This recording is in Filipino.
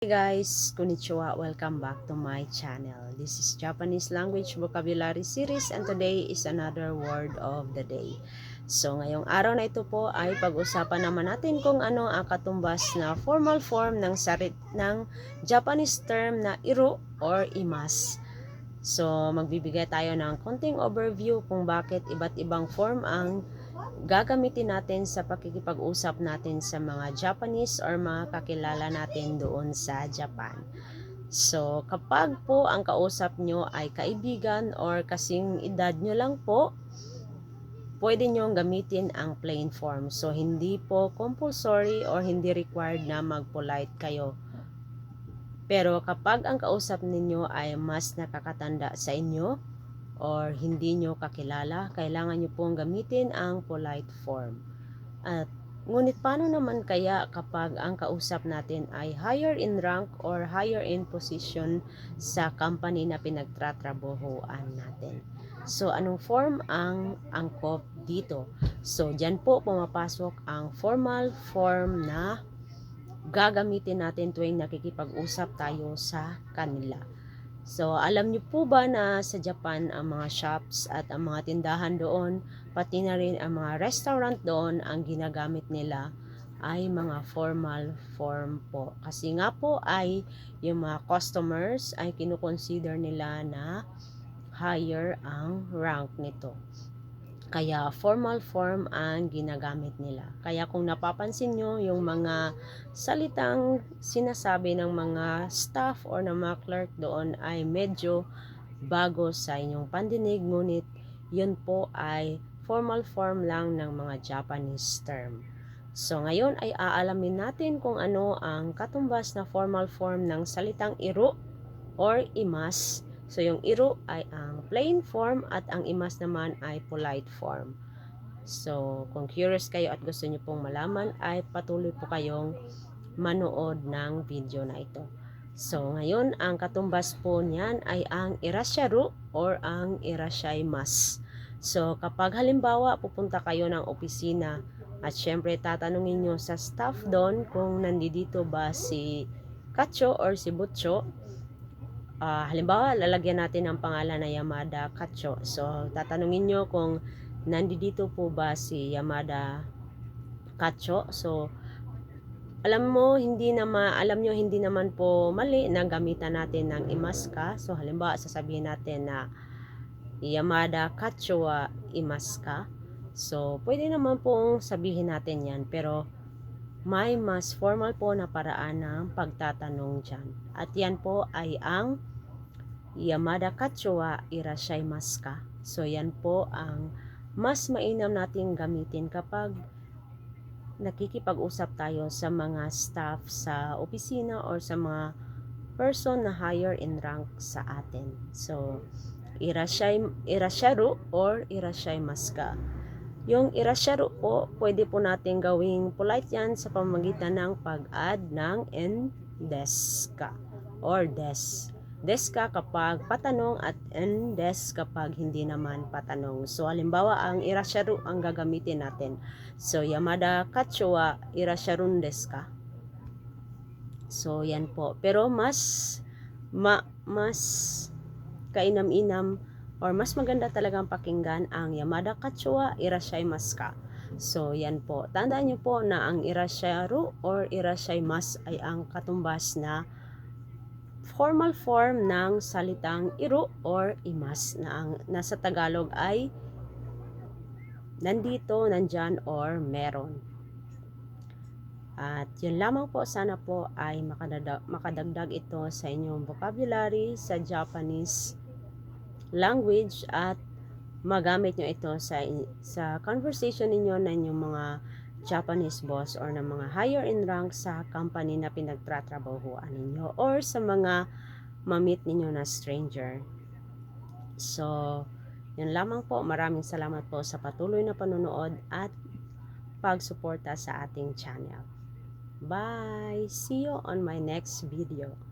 Hey guys, konnichiwa. Welcome back to my channel. This is Japanese language vocabulary series and today is another word of the day. So ngayong araw na ito po ay pag-usapan naman natin kung ano ang katumbas na formal form ng ng Japanese term na iru or imas. So magbibigay tayo ng konting overview kung bakit iba't ibang form ang gagamitin natin sa pakikipag-usap natin sa mga Japanese or mga kakilala natin doon sa Japan. So, kapag po ang kausap nyo ay kaibigan or kasing edad nyo lang po, pwede nyo gamitin ang plain form. So, hindi po compulsory or hindi required na mag-polite kayo. Pero kapag ang kausap ninyo ay mas nakakatanda sa inyo, or hindi nyo kakilala, kailangan nyo pong gamitin ang polite form. At ngunit paano naman kaya kapag ang kausap natin ay higher in rank or higher in position sa company na pinagtatrabahuan natin? So, anong form ang angkop dito? So, dyan po pumapasok ang formal form na gagamitin natin tuwing nakikipag-usap tayo sa kanila. So, alam niyo po ba na sa Japan ang mga shops at ang mga tindahan doon, pati na rin ang mga restaurant doon, ang ginagamit nila ay mga formal form po. Kasi nga po ay yung mga customers ay kinukonsider nila na higher ang rank nito. Kaya formal form ang ginagamit nila. Kaya kung napapansin nyo yung mga salitang sinasabi ng mga staff or ng mga clerk doon ay medyo bago sa inyong pandinig, ngunit yun po ay formal form lang ng mga Japanese term. So ngayon ay aalamin natin kung ano ang katumbas na formal form ng salitang iru or imas. So, yung iru ay ang plain form at ang imas naman ay polite form. So, kung curious kayo at gusto nyo pong malaman, ay patuloy po kayong manood ng video na ito. So, ngayon, ang katumbas po niyan ay ang irasyaru or ang irashaimasu. So, kapag halimbawa pupunta kayo ng opisina at syempre tatanungin nyo sa staff doon kung nandito ba si Kacho or si Butcho, halimbawa, lalagyan natin ang pangalan na Yamada Kacho. So, tatanungin nyo kung nandito po ba si Yamada Kacho. So, alam nyo hindi naman po mali na gamitan natin ng imaska. So, halimbawa, sasabihin natin na Yamada Kacho wa imaska. So, pwede naman pong sabihin natin yan. Pero, may mas formal po na paraan ng pagtatanong dyan. At yan po ay ang Yamada Kacho wa irashaimasu ka? So, yan po ang mas mainam nating gamitin kapag nakikipag-usap tayo sa mga staff sa opisina or sa mga person na higher in rank sa atin. So, irasyaru or irashaimasu ka. Yung irasyaru po, pwede po natin gawing polite yan sa pamamagitan ng pag-add ng en desu ka or des. Des ka kapag patanong at en des kapag hindi naman patanong. So, halimbawa, ang irasyaru ang gagamitin natin. So, Yamada Kacho wa irasyarun desu ka? So, yan po. Pero mas kainam-inam or mas maganda talagang pakinggan ang Yamada Kacho wa irashaimasu ka? So, yan po. Tandaan nyo po na ang irasyaru or irashaimasu ay ang katumbas na formal form ng salitang iru or imas na ang nasa Tagalog ay nandito, nandyan, or meron. At yun lamang po, sana po ay makadagdag ito sa inyong vocabulary sa Japanese language at magamit nyo ito sa conversation ninyo na inyong mga Japanese boss or ng mga higher in rank sa company na pinagtatrabahuan ninyo or sa mga ma-meet ninyo na stranger. So, yun lamang po. Maraming salamat po sa patuloy na panonood at pagsuporta sa ating channel. Bye! See you on my next video.